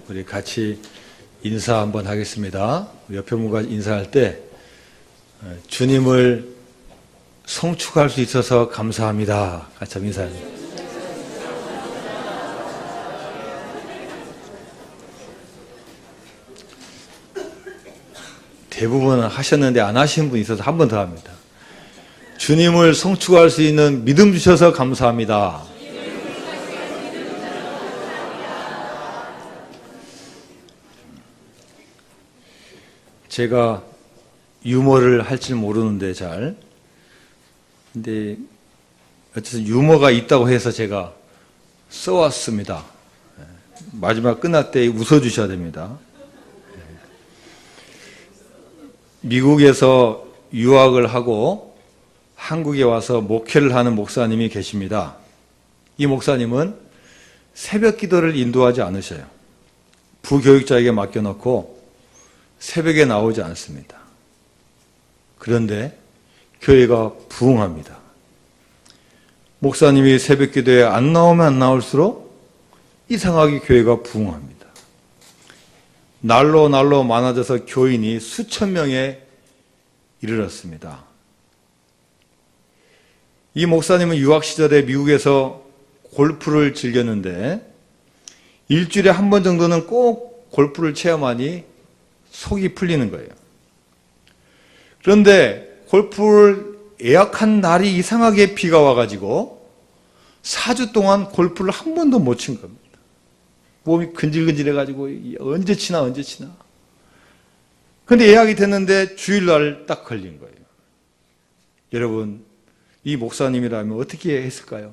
우리 같이 인사 한번 하겠습니다. 옆에 분과 인사할 때 주님을 성축할 수 있어서 감사합니다. 같이 한번 인사합니다. 대부분 하셨는데 안 하신 분이 있어서 한 번 더 합니다. 주님을 성축할 수 있는 믿음 주셔서 감사합니다. 제가 유머를 할 줄 모르는데 잘. 근데 어쨌든 유머가 있다고 해서 제가 써왔습니다. 마지막 끝날 때 웃어주셔야 됩니다. 미국에서 유학을 하고 한국에 와서 목회를 하는 목사님이 계십니다. 이 목사님은 새벽 기도를 인도하지 않으셔요. 부교육자에게 맡겨놓고 새벽에 나오지 않습니다. 그런데 교회가 부흥합니다. 목사님이 새벽 기도에 안 나오면 안 나올수록 이상하게 교회가 부흥합니다. 날로 많아져서 교인이 수천 명에 이르렀습니다. 이 목사님은 유학 시절에 미국에서 골프를 즐겼는데 일주일에 한 번 정도는 꼭 골프를 체험하니 속이 풀리는 거예요. 그런데 골프를 예약한 날이 이상하게 비가 와가지고 4주 동안 골프를 한 번도 못 친 겁니다. 몸이 근질근질해가지고 언제 치나. 근데 예약이 됐는데 주일날 딱 걸린 거예요. 여러분, 이 목사님이라면 어떻게 했을까요?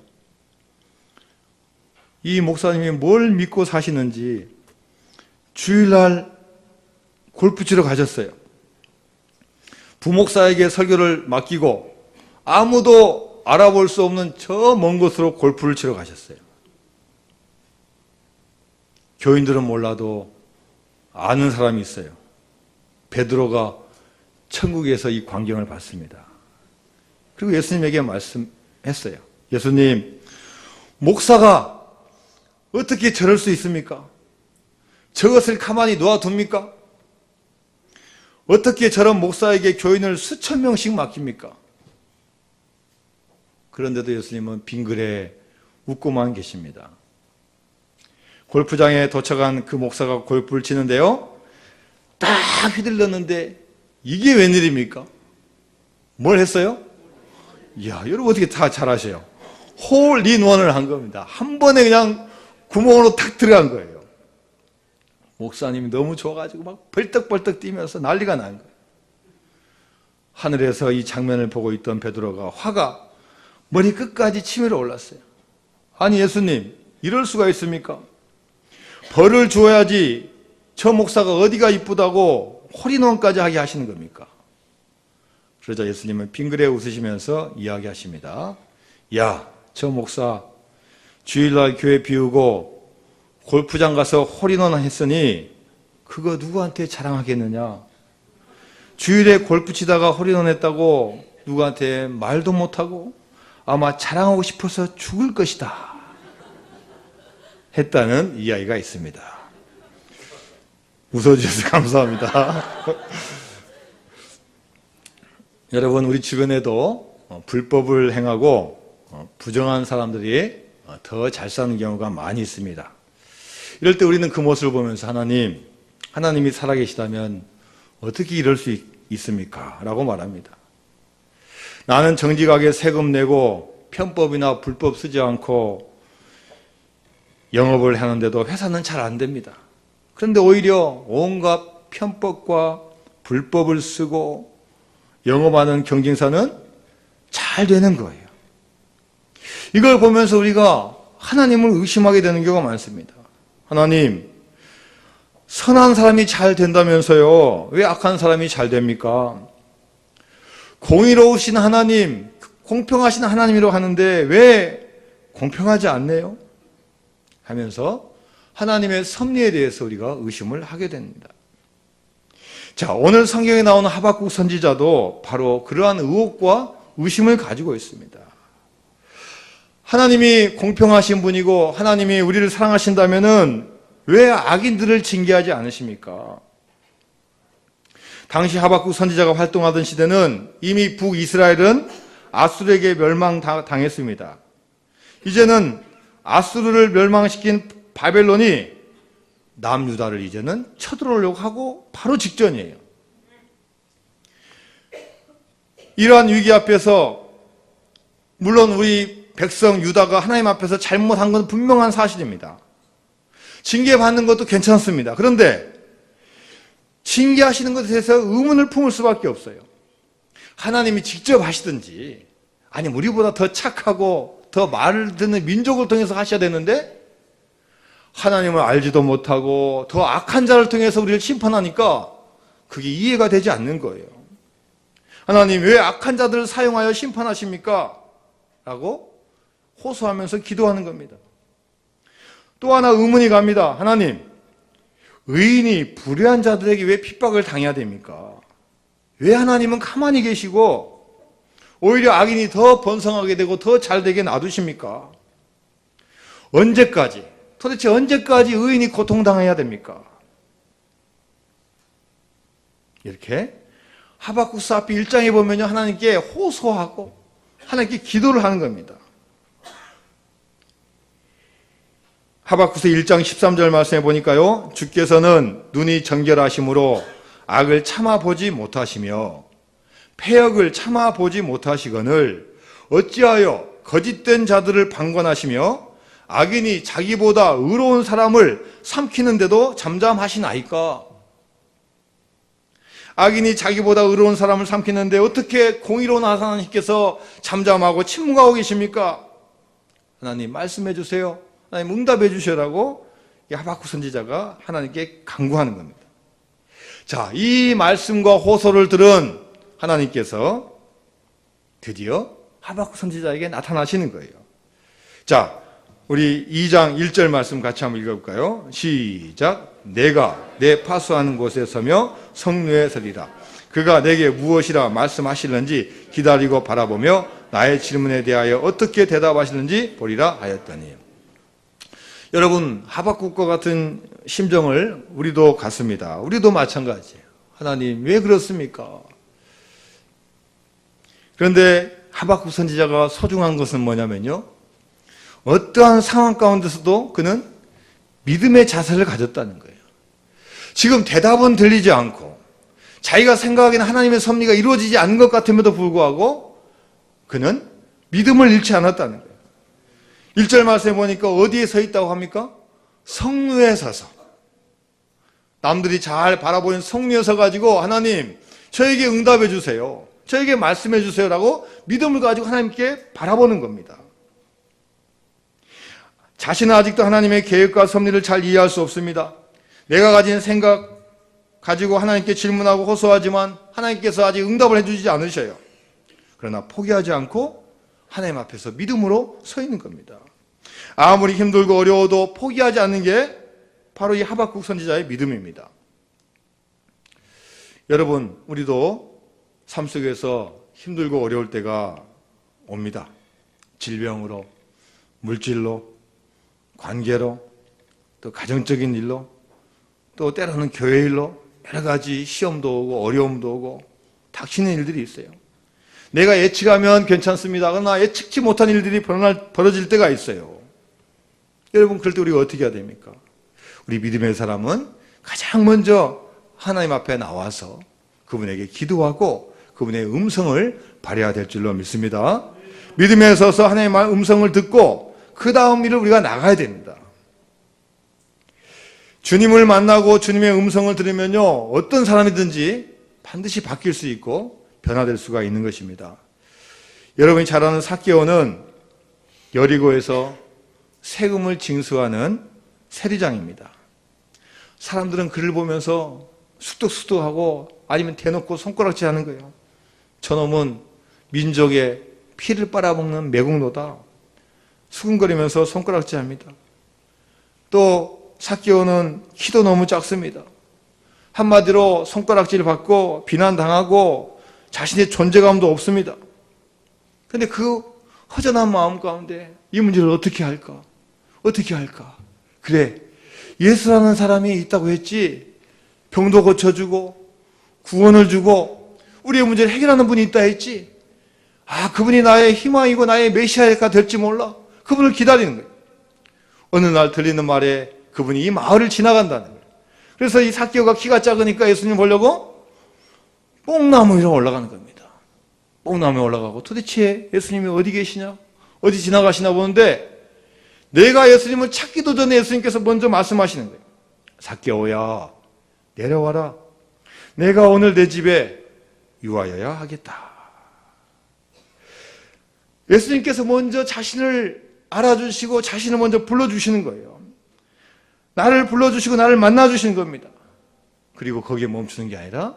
이 목사님이 뭘 믿고 사시는지 주일날 골프 치러 가셨어요. 부목사에게 설교를 맡기고 아무도 알아볼 수 없는 저 먼 곳으로 골프를 치러 가셨어요. 교인들은 몰라도 아는 사람이 있어요. 베드로가 천국에서 이 광경을 봤습니다. 그리고 예수님에게 말씀했어요. 예수님, 목사가 어떻게 저럴 수 있습니까? 저것을 가만히 놓아둡니까? 어떻게 저런 목사에게 교인을 수천 명씩 맡깁니까? 그런데도 예수님은 빙그레 웃고만 계십니다. 골프장에 도착한 그 목사가 골프를 치는데요, 딱 휘둘렀는데 이게 웬일입니까? 뭘 했어요? 이야, 여러분 어떻게 다 잘하셔요? 홀인원을 한 겁니다. 한 번에 그냥 구멍으로 탁 들어간 거예요. 목사님이 너무 좋아가지고 막 벌떡벌떡 뛰면서 난리가 난 거예요. 하늘에서 이 장면을 보고 있던 베드로가 화가 머리 끝까지 치밀어 올랐어요. 아니 예수님, 이럴 수가 있습니까? 벌을 주어야지 저 목사가 어디가 이쁘다고 홀인원까지 하게 하시는 겁니까? 그러자 예수님은 빙그레 웃으시면서 이야기하십니다. 야, 저 목사 주일날 교회 비우고 골프장 가서 홀인원 했으니 그거 누구한테 자랑하겠느냐? 주일에 골프 치다가 홀인원 했다고 누구한테 말도 못하고 아마 자랑하고 싶어서 죽을 것이다 했다는 이야기가 있습니다. 웃어주셔서 감사합니다. 여러분, 우리 주변에도 불법을 행하고 부정한 사람들이 더 잘 사는 경우가 많이 있습니다. 이럴 때 우리는 그 모습을 보면서 하나님이 살아계시다면 어떻게 이럴 수 있습니까? 라고 말합니다. 나는 정직하게 세금 내고 편법이나 불법 쓰지 않고 영업을 하는데도 회사는 잘 안 됩니다. 그런데 오히려 온갖 편법과 불법을 쓰고 영업하는 경쟁사는 잘 되는 거예요. 이걸 보면서 우리가 하나님을 의심하게 되는 경우가 많습니다. 하나님, 선한 사람이 잘 된다면서요, 왜 악한 사람이 잘 됩니까? 공의로우신 하나님, 공평하신 하나님이라고 하는데 왜 공평하지 않네요? 하면서 하나님의 섭리에 대해서 우리가 의심을 하게 됩니다. 자, 오늘 성경에 나오는 하박국 선지자도 바로 그러한 의혹과 의심을 가지고 있습니다. 하나님이 공평하신 분이고 하나님이 우리를 사랑하신다면은 왜 악인들을 징계하지 않으십니까? 당시 하박국 선지자가 활동하던 시대는 이미 북이스라엘은 아수르에게 멸망당했습니다. 이제는 아수르를 멸망시킨 바벨론이 남유다를 이제는 쳐들어오려고 하고 바로 직전이에요. 이러한 위기 앞에서 물론 우리 백성 유다가 하나님 앞에서 잘못한 건 분명한 사실입니다. 징계받는 것도 괜찮습니다. 그런데 징계하시는 것에 대해서 의문을 품을 수밖에 없어요. 하나님이 직접 하시든지 아니면 우리보다 더 착하고 더 말을 듣는 민족을 통해서 하셔야 되는데 하나님을 알지도 못하고 더 악한 자를 통해서 우리를 심판하니까 그게 이해가 되지 않는 거예요. 하나님 왜 악한 자들을 사용하여 심판하십니까? 라고 호소하면서 기도하는 겁니다. 또 하나 의문이 갑니다. 하나님, 의인이 불의한 자들에게 왜 핍박을 당해야 됩니까? 왜 하나님은 가만히 계시고 오히려 악인이 더 번성하게 되고 더 잘되게 놔두십니까? 언제까지? 도대체 언제까지 의인이 고통당해야 됩니까? 이렇게 하박국서 앞에 1장에 보면요, 하나님께 호소하고 하나님께 기도를 하는 겁니다. 하박국서 1장 13절 말씀에 보니까요, 주께서는 눈이 정결하심으로 악을 참아보지 못하시며 패역을 참아보지 못하시거늘 어찌하여 거짓된 자들을 방관하시며 악인이 자기보다 의로운 사람을 삼키는데도 잠잠하시나이까? 악인이 자기보다 의로운 사람을 삼키는데 어떻게 공의로운 하나님께서 잠잠하고 침묵하고 계십니까? 하나님 말씀해 주세요. 하나님 응답해 주시라고 하박국 선지자가 하나님께 간구하는 겁니다. 자, 이 말씀과 호소를 들은 하나님께서 드디어 하박국 선지자에게 나타나시는 거예요. 자, 우리 2장 1절 말씀 같이 한번 읽어볼까요? 시작. 내가 내 파수하는 곳에 서며 성루에 서리라. 그가 내게 무엇이라 말씀하실는지 기다리고 바라보며 나의 질문에 대하여 어떻게 대답하실는지 보리라 하였더니. 여러분, 하박국과 같은 심정을 우리도 갖습니다. 우리도 마찬가지예요. 하나님 왜 그렇습니까? 그런데 하박국 선지자가 소중한 것은 뭐냐면요, 어떠한 상황 가운데서도 그는 믿음의 자세를 가졌다는 거예요. 지금 대답은 들리지 않고 자기가 생각하기에는 하나님의 섭리가 이루어지지 않는 것 같음에도 불구하고 그는 믿음을 잃지 않았다는 거예요. 1절 말씀에 보니까 어디에 서 있다고 합니까? 성루에 서서. 남들이 잘 바라보는 성루에 서가지고 하나님 저에게 응답해 주세요. 저에게 말씀해 주세요 라고 믿음을 가지고 하나님께 바라보는 겁니다. 자신은 아직도 하나님의 계획과 섭리를 잘 이해할 수 없습니다. 내가 가진 생각 가지고 하나님께 질문하고 호소하지만 하나님께서 아직 응답을 해주지 않으셔요. 그러나 포기하지 않고 하나님 앞에서 믿음으로 서 있는 겁니다. 아무리 힘들고 어려워도 포기하지 않는 게 바로 이 하박국 선지자의 믿음입니다. 여러분, 우리도 삶 속에서 힘들고 어려울 때가 옵니다. 질병으로, 물질로, 관계로, 또 가정적인 일로, 또 때로는 교회 일로 여러 가지 시험도 오고 어려움도 오고 닥치는 일들이 있어요. 내가 예측하면 괜찮습니다. 그러나 예측치 못한 일들이 벌어질 때가 있어요. 여러분, 그럴 때 우리가 어떻게 해야 됩니까? 우리 믿음의 사람은 가장 먼저 하나님 앞에 나와서 그분에게 기도하고 그분의 음성을 발휘해야 될 줄로 믿습니다. 믿음에 서서 하나님의 음성을 듣고 그 다음 일을 우리가 나가야 됩니다. 주님을 만나고 주님의 음성을 들으면요, 어떤 사람이든지 반드시 바뀔 수 있고 변화될 수가 있는 것입니다. 여러분이 잘 아는 삭개오는 여리고에서 세금을 징수하는 세리장입니다. 사람들은 그를 보면서 쑥덕쑥덕하고 아니면 대놓고 손가락질 하는 거예요. 저놈은 민족의 피를 빨아먹는 매국노다. 수근거리면서 손가락질 합니다. 또 삭개오는 키도 너무 작습니다. 한마디로 손가락질 받고 비난당하고 자신의 존재감도 없습니다. 그런데 그 허전한 마음 가운데 이 문제를 어떻게 할까? 어떻게 할까? 그래, 예수라는 사람이 있다고 했지. 병도 고쳐주고 구원을 주고 우리의 문제를 해결하는 분이 있다 했지. 그분이 나의 희망이고 나의 메시아가 될지 몰라. 그분을 기다리는 거예요. 어느 날 들리는 말에 그분이 이 마을을 지나간다는 거예요. 그래서 이 삭개오가 키가 작으니까 예수님 보려고 뽕나무 위로 올라가는 겁니다. 뽕나무에 올라가고 도대체 예수님이 어디 계시냐? 어디 지나가시나 보는데 내가 예수님을 찾기도 전에 예수님께서 먼저 말씀하시는 거예요. 삭개오야, 내려와라. 내가 오늘 내 집에 유하여야 하겠다. 예수님께서 먼저 자신을 알아주시고 자신을 먼저 불러주시는 거예요. 나를 불러주시고 나를 만나주시는 겁니다. 그리고 거기에 멈추는 게 아니라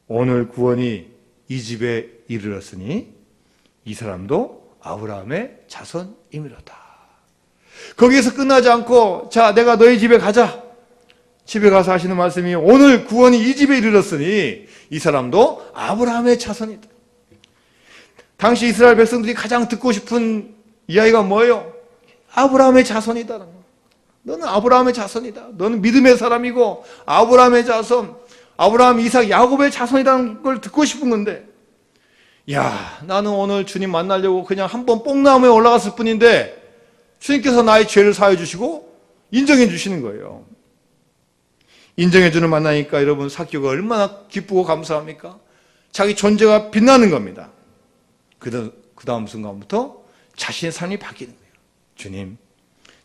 오늘 구원이 이 집에 이르렀으니 이 사람도 아브라함의 자손이미로다. 거기에서 끝나지 않고 자, 내가 너희 집에 가자. 집에 가서 하시는 말씀이 오늘 구원이 이 집에 이르렀으니 이 사람도 아브라함의 자손이다. 당시 이스라엘 백성들이 가장 듣고 싶은 이야기가 뭐예요? 아브라함의 자손이다. 너는 아브라함의 자손이다. 너는 믿음의 사람이고 아브라함의 자손, 아브라함, 이삭, 야곱의 자손이라는 걸 듣고 싶은 건데 나는 오늘 주님 만나려고 그냥 한번 뽕나무에 올라갔을 뿐인데 주님께서 나의 죄를 사해 주시고 인정해 주시는 거예요. 인정해 주는 만나니까 여러분 삭개오가 얼마나 기쁘고 감사합니까? 자기 존재가 빛나는 겁니다. 그 다음 순간부터 자신의 삶이 바뀌는 거예요. 주님,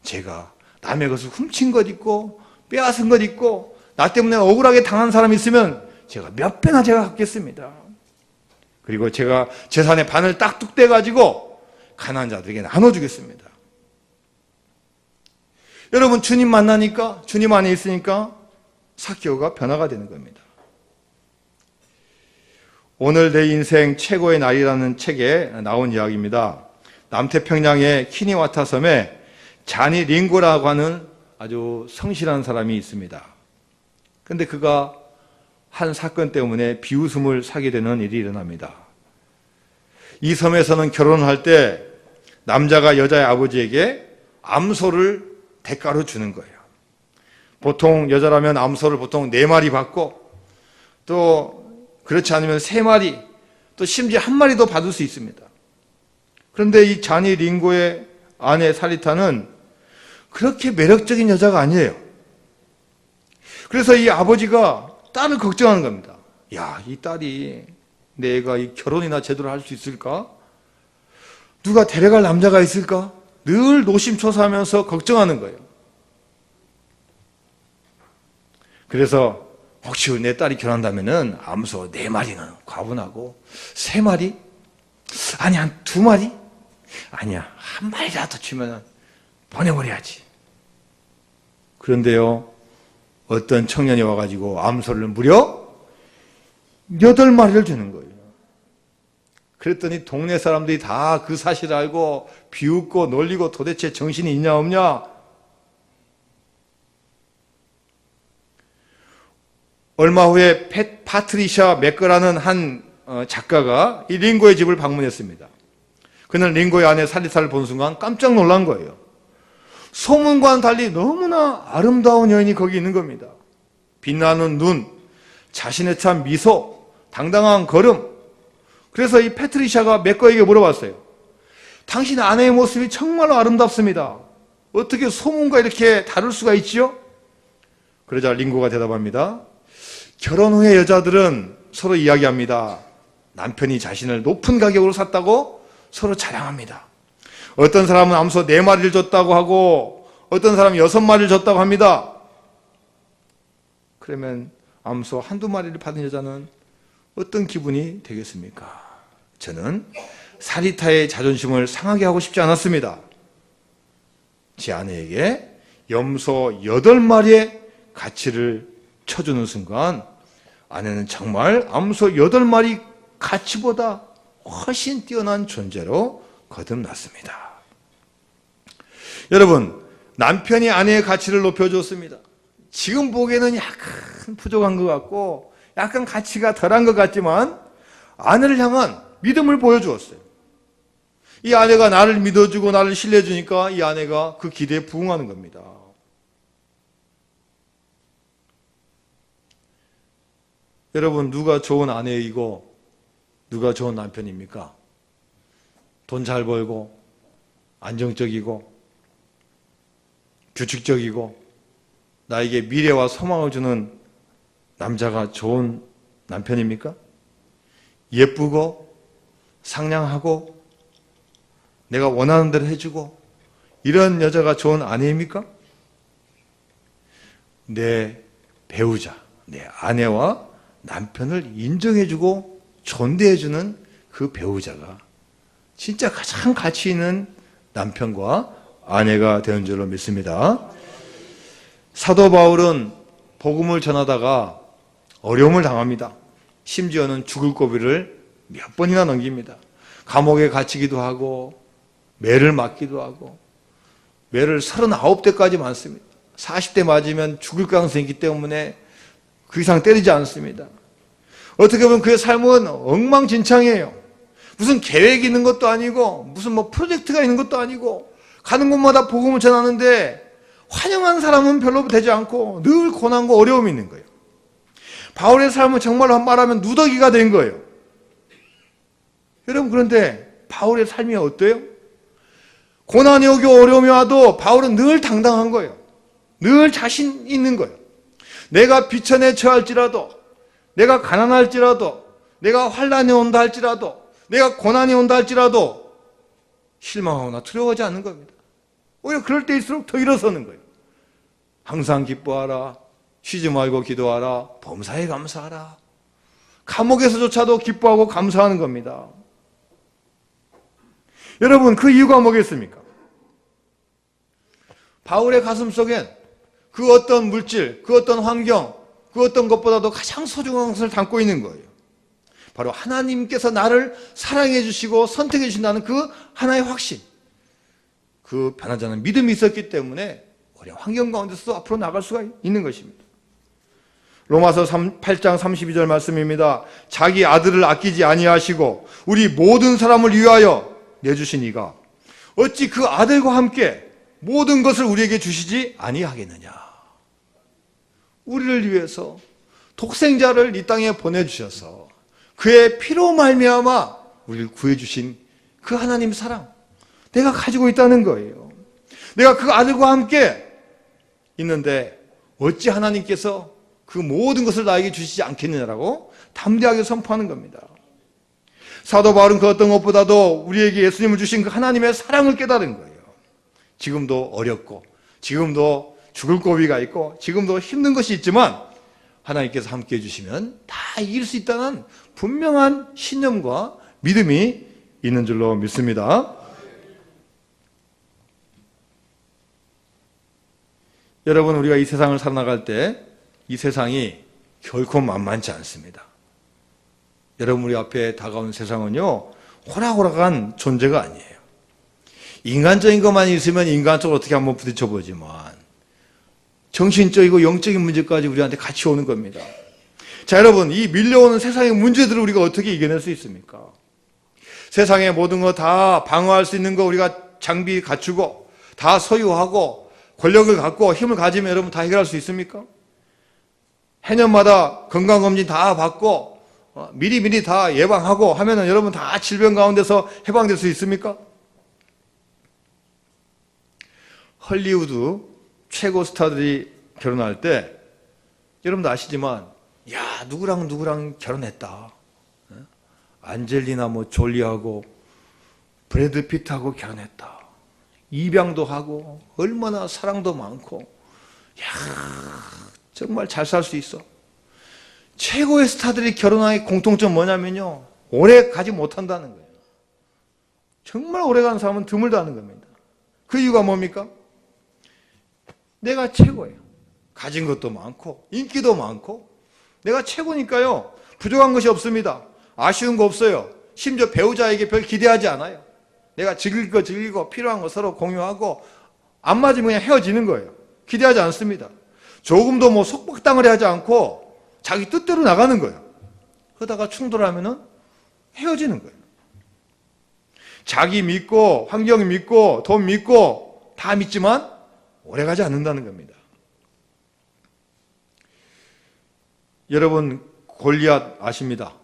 제가 남의 것을 훔친 것 있고 빼앗은 것 있고 나 때문에 억울하게 당한 사람이 있으면 제가 몇 배나 제가 갚겠습니다. 그리고 제가 재산의 반을 딱 뚝 떼가지고 가난한 자들에게 나눠주겠습니다. 여러분 주님 만나니까 주님 안에 있으니까 삭개오가 변화가 되는 겁니다. 오늘 내 인생 최고의 날이라는 책에 나온 이야기입니다. 남태평양의 키니와타 섬에 자니 링고라고 하는 아주 성실한 사람이 있습니다. 그런데 그가 한 사건 때문에 비웃음을 사게 되는 일이 일어납니다. 이 섬에서는 결혼할 때 남자가 여자의 아버지에게 암소를 대가로 주는 거예요. 보통 여자라면 암소를 보통 4마리 받고 또 그렇지 않으면 3마리 또 심지어 1마리도 받을 수 있습니다. 그런데 이 자니 링고의 아내 사리타는 그렇게 매력적인 여자가 아니에요. 그래서 이 아버지가 딸을 걱정하는 겁니다. 이 딸이 내가 이 결혼이나 제대로 할 수 있을까? 누가 데려갈 남자가 있을까? 늘 노심초사하면서 걱정하는 거예요. 그래서 혹시 내 딸이 결혼한다면은 암소 4마리는 과분하고 3마리? 아니 한 2마리? 아니야 1마리라도 주면 보내버려야지. 그런데요 어떤 청년이 와가지고 암소를 무려 8마리를 주는 거예요. 그랬더니 동네 사람들이 다 그 사실을 알고 비웃고 놀리고 도대체 정신이 있냐 없냐. 얼마 후에 파트리샤 맥거라는 한 작가가 이 링고의 집을 방문했습니다. 그는 링고의 아내 사리타를 본 순간 깜짝 놀란 거예요. 소문과는 달리 너무나 아름다운 여인이 거기 있는 겁니다. 빛나는 눈, 자신의 찬 미소, 당당한 걸음. 그래서 이 파트리샤가 맥거에게 물어봤어요. 당신 아내의 모습이 정말로 아름답습니다. 어떻게 소문과 이렇게 다를 수가 있지요? 그러자 링고가 대답합니다. 결혼 후에 여자들은 서로 이야기합니다. 남편이 자신을 높은 가격으로 샀다고 서로 자랑합니다. 어떤 사람은 암소 4마리를 줬다고 하고 어떤 사람은 6마리를 줬다고 합니다. 그러면 암소 1-2마리를 받은 여자는 어떤 기분이 되겠습니까? 저는 사리타의 자존심을 상하게 하고 싶지 않았습니다. 제 아내에게 염소 8마리의 가치를 쳐주는 순간 아내는 정말 암소 8마리 가치보다 훨씬 뛰어난 존재로 거듭났습니다. 여러분, 남편이 아내의 가치를 높여줬습니다. 지금 보기에는 약간 부족한 것 같고 약간 가치가 덜한 것 같지만 아내를 향한 믿음을 보여주었어요. 이 아내가 나를 믿어주고 나를 신뢰해주니까 이 아내가 그 기대에 부응하는 겁니다. 여러분, 누가 좋은 아내이고 누가 좋은 남편입니까? 돈 잘 벌고 안정적이고 규칙적이고 나에게 미래와 소망을 주는 남자가 좋은 남편입니까? 예쁘고 상냥하고 내가 원하는 대로 해주고 이런 여자가 좋은 아내입니까? 내 배우자, 내 아내와 남편을 인정해주고 존대해주는 그 배우자가 진짜 가장 가치 있는 남편과 아내가 되는 줄로 믿습니다. 사도 바울은 복음을 전하다가 어려움을 당합니다. 심지어는 죽을 고비를 몇 번이나 넘깁니다. 감옥에 갇히기도 하고 매를 맞기도 하고 매를 39대까지 맞습니다. 40대 맞으면 죽을 가능성이 있기 때문에 그 이상 때리지 않습니다. 어떻게 보면 그의 삶은 엉망진창이에요. 무슨 계획이 있는 것도 아니고 무슨 프로젝트가 있는 것도 아니고 가는 곳마다 복음을 전하는데 환영한 사람은 별로 되지 않고 늘 고난과 어려움이 있는 거예요. 바울의 삶은 정말로 말하면 누더기가 된 거예요. 여러분, 그런데 바울의 삶이 어때요? 고난이 오고 어려움이 와도 바울은 늘 당당한 거예요. 늘 자신 있는 거예요. 내가 비천에 처할지라도, 내가 가난할지라도, 내가 환난이 온다 할지라도, 내가 고난이 온다 할지라도 실망하거나 두려워하지 않는 겁니다. 오히려 그럴 때일수록 더 일어서는 거예요. 항상 기뻐하라, 쉬지 말고 기도하라, 범사에 감사하라. 감옥에서조차도 기뻐하고 감사하는 겁니다. 여러분, 그 이유가 뭐겠습니까? 바울의 가슴 속엔 그 어떤 물질, 그 어떤 환경, 그 어떤 것보다도 가장 소중한 것을 담고 있는 거예요. 바로 하나님께서 나를 사랑해 주시고 선택해 주신다는 그 하나의 확신, 그 변하지 않는 믿음이 있었기 때문에 어려운 환경 가운데서도 앞으로 나갈 수가 있는 것입니다. 로마서 8장 32절 말씀입니다. 자기 아들을 아끼지 아니하시고 우리 모든 사람을 위하여 내주신 이가 어찌 그 아들과 함께 모든 것을 우리에게 주시지 아니하겠느냐. 우리를 위해서 독생자를 이 땅에 보내주셔서 그의 피로 말미암아 우리를 구해주신 그 하나님 사랑, 내가 가지고 있다는 거예요. 내가 그 아들과 함께 있는데 어찌 하나님께서 그 모든 것을 나에게 주시지 않겠느냐라고 담대하게 선포하는 겁니다. 사도 바울은 그 어떤 것보다도 우리에게 예수님을 주신 그 하나님의 사랑을 깨달은 거예요. 지금도 어렵고 지금도 죽을 고비가 있고 지금도 힘든 것이 있지만 하나님께서 함께 해주시면 다 이길 수 있다는 분명한 신념과 믿음이 있는 줄로 믿습니다. 여러분, 우리가 이 세상을 살아나갈 때 이 세상이 결코 만만치 않습니다. 여러분, 우리 앞에 다가온 세상은요, 호락호락한 존재가 아니에요. 인간적인 것만 있으면 인간적으로 어떻게 한번 부딪혀보지만 정신적이고 영적인 문제까지 우리한테 같이 오는 겁니다. 자, 여러분, 이 밀려오는 세상의 문제들을 우리가 어떻게 이겨낼 수 있습니까? 세상의 모든 거 다 방어할 수 있는 거 우리가 장비 갖추고 다 소유하고 권력을 갖고 힘을 가지면 여러분 다 해결할 수 있습니까? 해년마다 건강검진 다 받고 미리미리 다 예방하고 하면은 여러분 다 질병 가운데서 해방될 수 있습니까? 헐리우드 최고 스타들이 결혼할 때 여러분도 아시지만 야, 누구랑 결혼했다. 안젤리나 졸리하고 브래드 피트하고 결혼했다. 입양도 하고 얼마나 사랑도 많고 야, 정말 잘 살 수 있어. 최고의 스타들이 결혼하는 공통점 뭐냐면요, 오래 가지 못한다는 거예요. 정말 오래 가는 사람은 드물다는 겁니다. 그 이유가 뭡니까? 내가 최고예요. 가진 것도 많고 인기도 많고 내가 최고니까요, 부족한 것이 없습니다. 아쉬운 거 없어요. 심지어 배우자에게 별 기대하지 않아요. 내가 즐길 거 즐기고 필요한 거 서로 공유하고 안 맞으면 그냥 헤어지는 거예요. 기대하지 않습니다. 조금도 속박당을 하지 않고 자기 뜻대로 나가는 거예요. 그러다가 충돌하면은 헤어지는 거예요. 자기 믿고 환경 믿고 돈 믿고 다 믿지만 오래가지 않는다는 겁니다. 여러분, 골리앗 아십니다.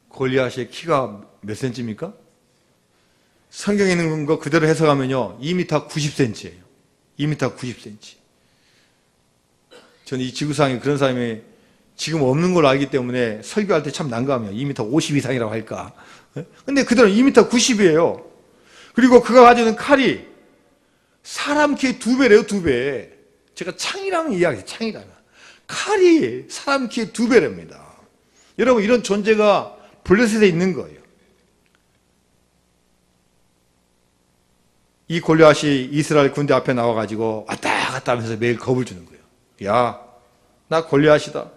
골리앗의 키가 몇 센치입니까? 성경에 있는 거 그대로 해석하면요 2m 90cm예요. 2m 90cm. 저는 이 지구상에 그런 사람이 지금 없는 걸로 알기 때문에 설교할 때 참 난감해요. 2m 50 이상이라고 할까. 근데 그대로 2m 90이에요. 그리고 그가 가지고 있는 칼이 사람 키의 2배래요, 2배. 제가 창이라는 이야기예요, 창이라면. 칼이 사람 키의 2배랍니다. 여러분, 이런 존재가 블레셋에 있는 거예요. 이 골리앗이 이스라엘 군대 앞에 나와가지고 왔다 갔다 하면서 매일 겁을 주는 거예요. 야, 나 골리앗이다.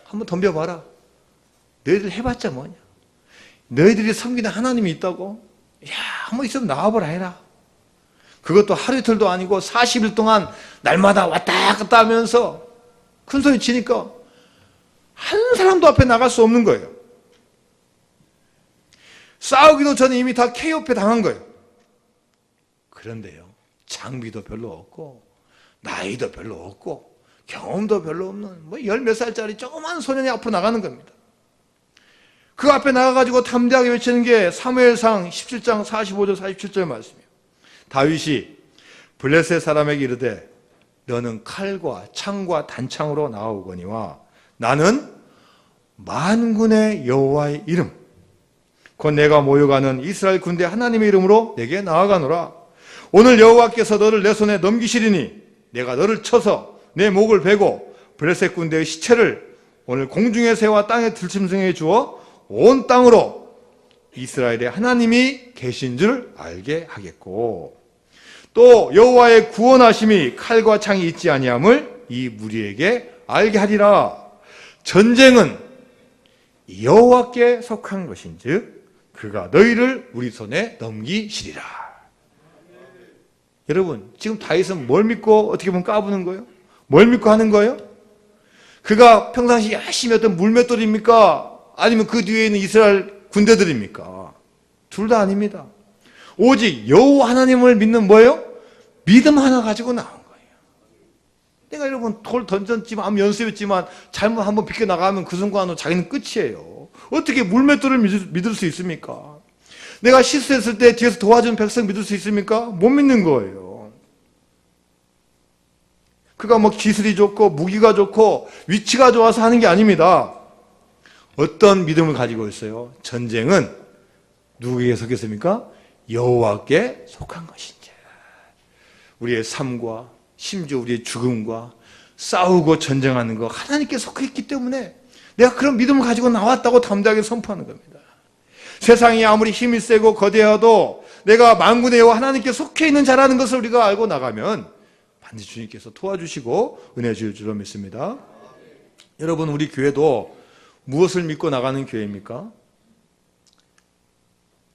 한번 덤벼봐라. 너희들 해봤자 뭐냐. 너희들이 섬기는 하나님이 있다고? 야, 한번 있으면 나와보라 해라. 그것도 하루 이틀도 아니고 40일 동안 날마다 왔다 갔다 하면서 큰 소리 치니까 한 사람도 앞에 나갈 수 없는 거예요. 싸우기도 전에 이미 다 KO패 당한 거예요. 그런데요, 장비도 별로 없고 나이도 별로 없고 경험도 별로 없는 뭐 열 몇 살짜리 조그만 소년이 앞으로 나가는 겁니다. 그 앞에 나가가지고 담대하게 외치는 게 사무엘상 17장 45절 47절 말씀이에요. 다윗이 블레셋 사람에게 이르되 너는 칼과 창과 단창으로 나오거니와 나는 만군의 여호와의 이름 곧 내가 모여가는 이스라엘 군대 하나님의 이름으로 내게 나아가노라. 오늘 여호와께서 너를 내 손에 넘기시리니 내가 너를 쳐서 내 목을 베고 블레셋 군대의 시체를 오늘 공중의 새와 땅의 들짐승에 주어 온 땅으로 이스라엘의 하나님이 계신 줄 알게 하겠고 또 여호와의 구원하심이 칼과 창이 있지 아니함을 이 무리에게 알게 하리라. 전쟁은 여호와께 속한 것인즉 그가 너희를 우리 손에 넘기시리라. 여러분, 지금 다윗은 뭘 믿고 어떻게 보면 까부는 거예요? 뭘 믿고 하는 거예요? 그가 평상시 열심히 했던 물맷돌입니까? 아니면 그 뒤에 있는 이스라엘 군대들입니까? 둘 다 아닙니다. 오직 여호와 하나님을 믿는 뭐예요? 믿음 하나 가지고 나온 거예요. 내가 여러분 돌 던졌지만 아무 연습했지만 잘못 한번 비껴나가면 그 순간으로 자기는 끝이에요. 어떻게 물맷돌을 믿을 수 있습니까? 내가 실수했을 때 뒤에서 도와주는 백성 믿을 수 있습니까? 못 믿는 거예요. 그가 뭐 기술이 좋고 무기가 좋고 위치가 좋아서 하는 게 아닙니다. 어떤 믿음을 가지고 있어요? 전쟁은 누구에게 속했습니까? 여호와께 속한 것인지. 우리의 삶과 심지어 우리의 죽음과 싸우고 전쟁하는 거 하나님께 속했기 때문에 내가 그런 믿음을 가지고 나왔다고 담대하게 선포하는 겁니다. 세상이 아무리 힘이 세고 거대해도 내가 만군의 여호와 하나님께 속해 있는 자라는 것을 우리가 알고 나가면 반드시 주님께서 도와주시고 은혜 주실 줄로 믿습니다. 여러분, 우리 교회도 무엇을 믿고 나가는 교회입니까?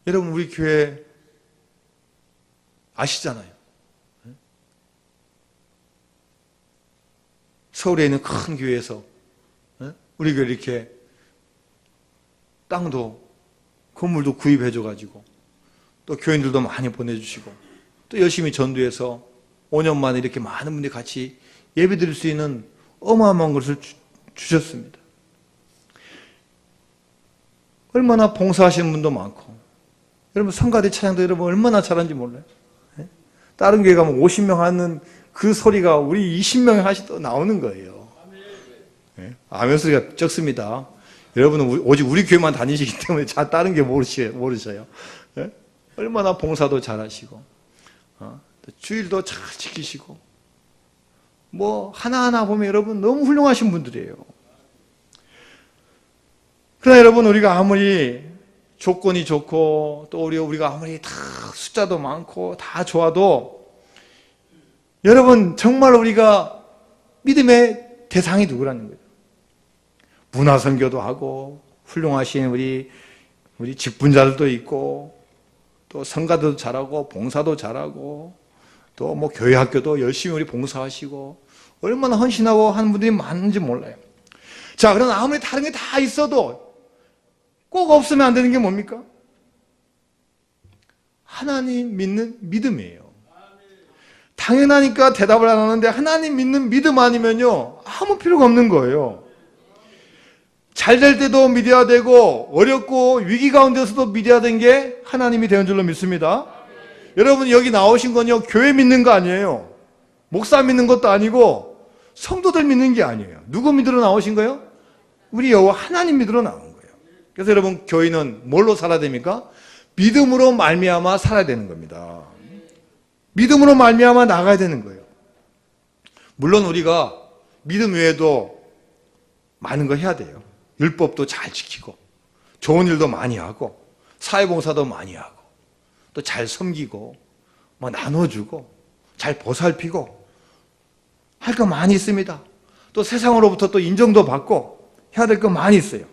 여러분, 우리 교회 아시잖아요. 서울에 있는 큰 교회에서 우리 교회 이렇게 땅도 건물도 구입해줘가지고 또 교인들도 많이 보내주시고 또 열심히 전도해서 5년 만에 이렇게 많은 분들이 같이 예배 드릴 수 있는 어마어마한 것을 주셨습니다. 얼마나 봉사하시는 분도 많고 여러분 성가대 찬양도 여러분 얼마나 잘하는지 몰라요. 다른 교회 가면 50명 하는 그 소리가 우리 20명이 하시도 나오는 거예요. 아멘 소리가 적습니다. 여러분은 오직 우리 교회만 다니시기 때문에 잘 다른 게 모르셔요. 얼마나 봉사도 잘하시고 또 주일도 잘 지키시고 뭐 하나하나 보면 여러분 너무 훌륭하신 분들이에요. 그러나 여러분 우리가 아무리 조건이 좋고 또 우리가 아무리 다 숫자도 많고 다 좋아도 여러분 정말 우리가 믿음의 대상이 누구라는 거예요. 문화 선교도 하고 훌륭하신 우리 직분자들도 있고 또 성가도 잘하고 봉사도 잘하고 또 뭐 교회 학교도 열심히 우리 봉사하시고 얼마나 헌신하고 하는 분들이 많은지 몰라요. 자, 그러나 아무리 다른 게 다 있어도 꼭 없으면 안 되는 게 뭡니까? 하나님 믿는 믿음이에요. 당연하니까 대답을 안 하는데 하나님 믿는 믿음 아니면요 아무 필요가 없는 거예요. 잘 될 때도 믿어야 되고 어렵고 위기 가운데서도 믿어야 되는 게 하나님이 되는 줄로 믿습니다. 여러분 여기 나오신 건요 교회 믿는 거 아니에요. 목사 믿는 것도 아니고 성도들 믿는 게 아니에요. 누구 믿으러 나오신 거예요? 우리 여호와 하나님 믿으러 나온 거예요. 그래서 여러분 교회는 뭘로 살아야 됩니까? 믿음으로 말미암아 살아야 되는 겁니다. 믿음으로 말미암아 나가야 되는 거예요. 물론 우리가 믿음 외에도 많은 거 해야 돼요. 율법도 잘 지키고 좋은 일도 많이 하고 사회봉사도 많이 하고 또 잘 섬기고 뭐 나눠주고 잘 보살피고 할 거 많이 있습니다. 또 세상으로부터 또 인정도 받고 해야 될 거 많이 있어요.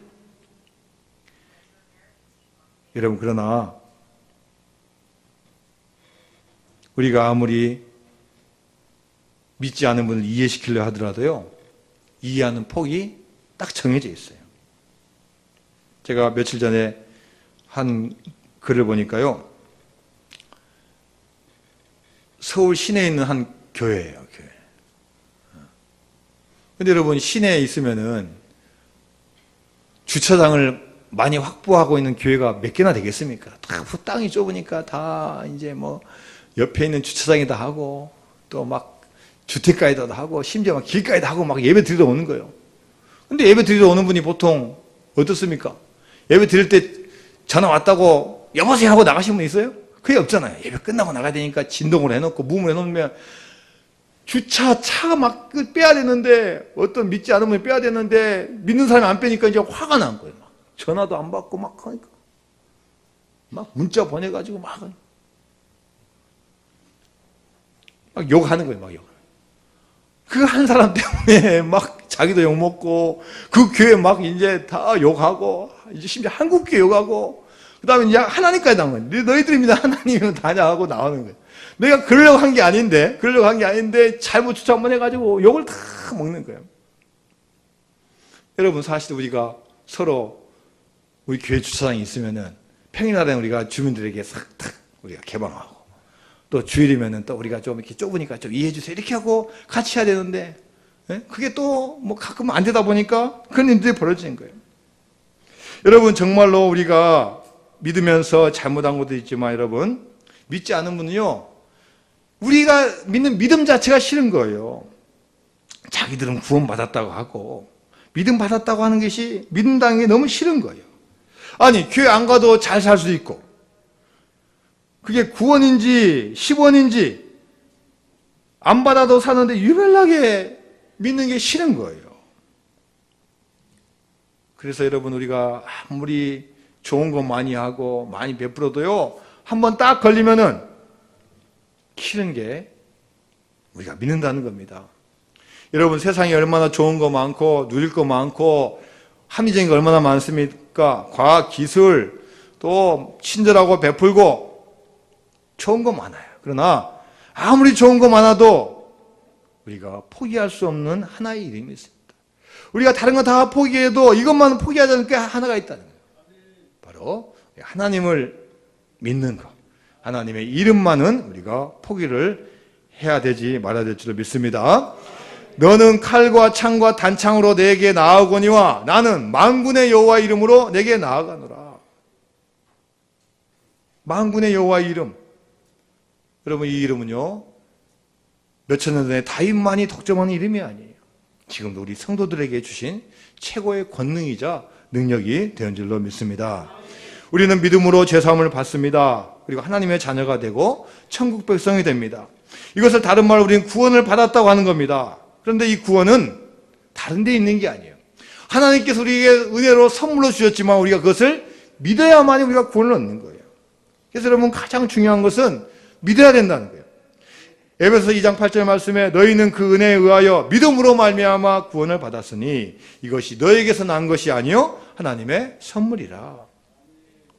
여러분 그러나 우리가 아무리 믿지 않은 분을 이해시키려 하더라도요 이해하는 폭이 딱 정해져 있어요. 제가 며칠 전에 한 글을 보니까요 서울 시내에 있는 한 교회예요. 교회. 근데 여러분 시내에 있으면은 주차장을 많이 확보하고 있는 교회가 몇 개나 되겠습니까? 다 땅이 좁으니까 다 이제 뭐 옆에 있는 주차장에다 하고 또 막 주택가에다 하고 심지어 막 길가에다 하고 막 예배 드리러 오는 거예요. 근데 예배 드리러 오는 분이 보통 어떻습니까? 예배 드릴 때 전화 왔다고 여보세요 하고 나가신 분 있어요? 그게 없잖아요. 예배 끝나고 나가야 되니까 진동을 해놓고 무음을 해놓으면 차가 막 빼야 되는데 어떤 믿지 않은 분이 빼야 되는데 믿는 사람이 안 빼니까 이제 화가 난 거예요. 막 전화도 안 받고 막 하니까 막 문자 보내가지고 막 욕하는 거예요. 막 욕. 그 한 사람 때문에 막 자기도 욕 먹고 그 교회 막 이제 다 욕하고 이제 심지어 한국교회 욕하고 그 다음에 이제 하나님까지 나온 거예요. 너희들이 믿는 하나님이면 다냐 하고 나오는 거예요. 내가 그러려고 한 게 아닌데 잘못 추천 한번 해가지고 욕을 다 먹는 거예요. 여러분 사실 우리가 서로 우리 교회 주차장이 있으면은 평일날에는 우리가 주민들에게 싹 우리가 개방하고 또 주일이면은 또 우리가 좀 이렇게 좁으니까 좀 이해해 주세요 이렇게 하고 같이 해야 되는데 그게 또 뭐 가끔 안 되다 보니까 그런 일들이 벌어지는 거예요. 여러분 정말로 우리가 믿으면서 잘못한 것도 있지만 여러분 믿지 않은 분은요 우리가 믿는 믿음 자체가 싫은 거예요. 자기들은 구원받았다고 하고 믿음 받았다고 하는 것이 믿는다는 게 너무 싫은 거예요. 아니 교회 안 가도 잘 살 수 있고 그게 구원인지 10원인지 안 받아도 사는데 유별나게 믿는 게 싫은 거예요. 그래서 여러분 우리가 아무리 좋은 거 많이 하고 많이 베풀어도요 한번 딱 걸리면은 싫은 게 우리가 믿는다는 겁니다. 여러분 세상에 얼마나 좋은 거 많고 누릴 거 많고 합리적인 거 얼마나 많습니까? 과학, 기술 또 친절하고 베풀고 좋은 거 많아요. 그러나 아무리 좋은 거 많아도 우리가 포기할 수 없는 하나의 이름이 있습니다. 우리가 다른 거 다 포기해도 이것만 포기하지 않을 게 하나가 있다는 거예요. 바로 하나님을 믿는 것. 하나님의 이름만은 우리가 포기를 해야 되지 말아야 될 줄로 믿습니다. 너는 칼과 창과 단창으로 내게 나아오거니와 나는 만군의 여호와 이름으로 내게 나아가노라. 만군의 여호와 이름. 여러분 이 이름은요 몇천 년 전에 다윗만이 독점하는 이름이 아니에요. 지금도 우리 성도들에게 주신 최고의 권능이자 능력이 되는 줄로 믿습니다. 우리는 믿음으로 죄사함을 받습니다. 그리고 하나님의 자녀가 되고 천국 백성이 됩니다. 이것을 다른 말로 우리는 구원을 받았다고 하는 겁니다. 그런데 이 구원은 다른 데 있는 게 아니에요. 하나님께서 우리에게 은혜로 선물로 주셨지만 우리가 그것을 믿어야만이 우리가 구원을 얻는 거예요. 그래서 여러분 가장 중요한 것은 믿어야 된다는 거예요. 에베소서 2장 8절 말씀에 너희는 그 은혜에 의하여 믿음으로 말미암아 구원을 받았으니 이것이 너에게서 난 것이 아니요 하나님의 선물이라.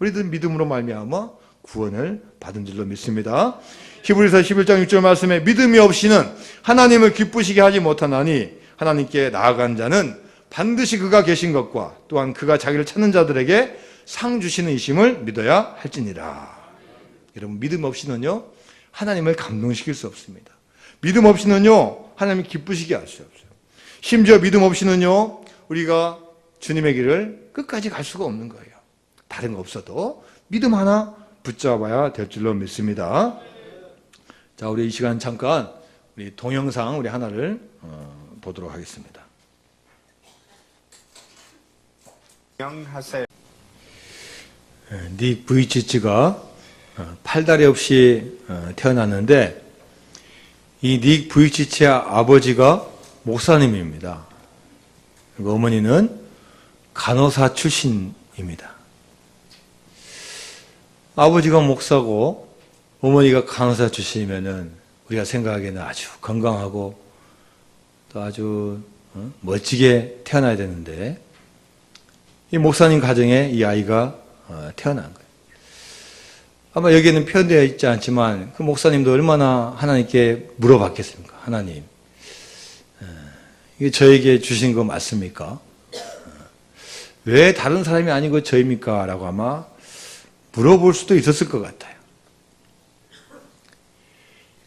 우리들 믿음으로 말미암아 구원을 받은 줄로 믿습니다. 히브리서 11장 6절 말씀에 믿음이 없이는 하나님을 기쁘시게 하지 못하나니 하나님께 나아간 자는 반드시 그가 계신 것과 또한 그가 자기를 찾는 자들에게 상 주시는 이심을 믿어야 할지니라. 여러분 믿음 없이는요 하나님을 감동시킬 수 없습니다. 믿음 없이는요 하나님을 기쁘시게 할 수 없어요. 심지어 믿음 없이는요 우리가 주님의 길을 끝까지 갈 수가 없는 거예요. 다른 거 없어도 믿음 하나 붙잡아야 될 줄로 믿습니다. 자, 우리 이 시간 잠깐 우리 동영상 우리 하나를 보도록 하겠습니다. 명하세요. 닉 부이치치가 팔다리 없이 태어났는데 이 닉 부이치치의 아버지가 목사님입니다. 그리고 어머니는 간호사 출신입니다. 아버지가 목사고 어머니가 간호사 출신이면은 우리가 생각하기에는 아주 건강하고 또 아주 멋지게 태어나야 되는데 이 목사님 가정에 이 아이가 태어난 거예요. 아마 여기에는 표현되어 있지 않지만 그 목사님도 얼마나 하나님께 물어봤겠습니까? 하나님, 이게 저에게 주신 거 맞습니까? 왜 다른 사람이 아니고 저입니까? 라고 아마 물어볼 수도 있었을 것 같아요.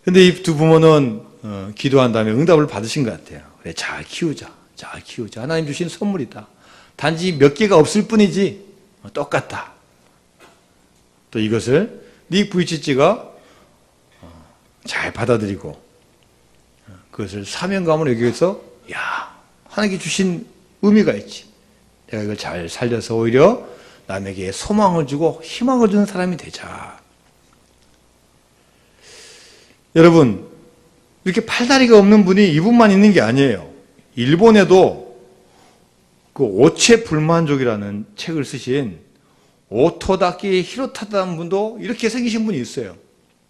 근데 이 두 부모는 기도한 다음에 응답을 받으신 것 같아요. 그래, 잘 키우자. 잘 키우자. 하나님 주신 선물이다. 단지 몇 개가 없을 뿐이지 똑같다. 또 이것을 닉 부이치치가 잘 받아들이고 그것을 사명감으로 여기서 야, 하나님께 주신 의미가 있지. 내가 이걸 잘 살려서 오히려 남에게 소망을 주고 희망을 주는 사람이 되자. 여러분, 이렇게 팔다리가 없는 분이 이분만 있는 게 아니에요. 일본에도 그 오체 불만족이라는 책을 쓰신 오토다키 히로타다는 분도 이렇게 생기신 분이 있어요.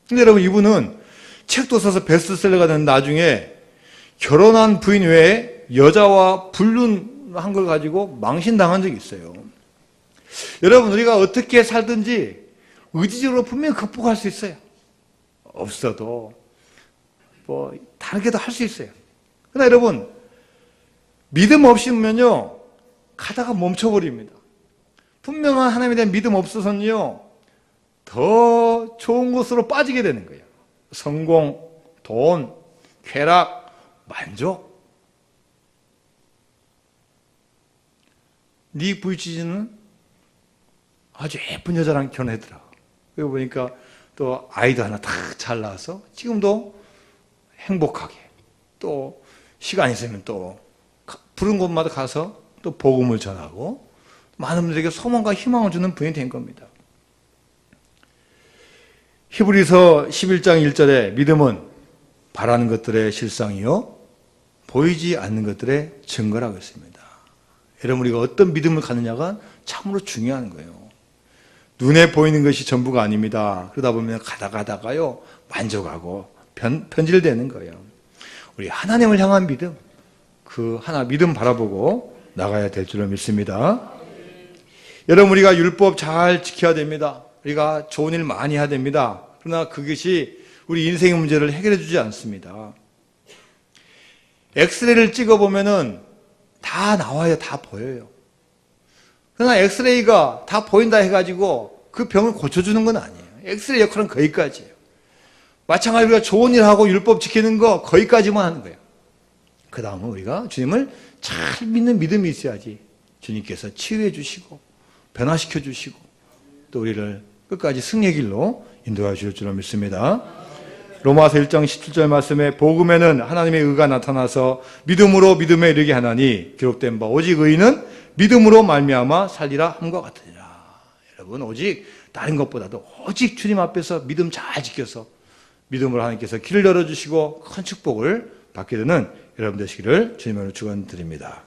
근데 여러분, 이분은 책도 써서 베스트셀러가 된 나중에 결혼한 부인 외에 여자와 불륜한 걸 가지고 망신당한 적이 있어요. 여러분, 우리가 어떻게 살든지 의지적으로 분명히 극복할 수 있어요. 없어도 다르게도 할 수 있어요. 그러나 여러분, 믿음 없이면요 가다가 멈춰버립니다. 분명한 하나님에 대한 믿음 없어서는요 더 좋은 곳으로 빠지게 되는 거예요. 성공, 돈, 쾌락, 만족. 닉 부이치치는 아주 예쁜 여자랑 결혼했더라고. 그리고 보니까 또 아이도 하나 다 잘 낳아서 지금도 행복하게 또 시간 있으면 또 부른 곳마다 가서 또 복음을 전하고 많은 분들에게 소망과 희망을 주는 분이 된 겁니다. 히브리서 11장 1절에 믿음은 바라는 것들의 실상이요 보이지 않는 것들의 증거라고 했습니다. 여러분, 우리가 어떤 믿음을 갖느냐가 참으로 중요한 거예요. 눈에 보이는 것이 전부가 아닙니다. 그러다 보면 가다가요 만족하고 편질되는 거예요. 우리 하나님을 향한 믿음, 그 하나 믿음 바라보고 나가야 될 줄로 믿습니다. 여러분, 우리가 율법 잘 지켜야 됩니다. 우리가 좋은 일 많이 해야 됩니다. 그러나 그것이 우리 인생의 문제를 해결해 주지 않습니다. 엑스레이를 찍어보면은 다 나와요. 다 보여요. 그러나 엑스레이가 다 보인다 해가지고 그 병을 고쳐주는 건 아니에요. 엑스레이 역할은 거기까지예요. 마찬가지로 우리가 좋은 일 하고 율법 지키는 거 거기까지만 하는 거예요. 그 다음은 우리가 주님을 잘 믿는 믿음이 있어야지 주님께서 치유해 주시고 변화시켜 주시고 또 우리를 끝까지 승리의 길로 인도해 주실 줄로 믿습니다. 로마서 1장 17절 말씀에 복음에는 하나님의 의가 나타나서 믿음으로 믿음에 이르게 하나니 기록된 바 오직 의인은 믿음으로 말미암아 살리라 함과 같으니라. 여러분, 오직 다른 것보다도 오직 주님 앞에서 믿음 잘 지켜서 믿음으로 하나님께서 길을 열어주시고 큰 축복을 받게 되는 여러분 되시기를 주님으로 축원드립니다.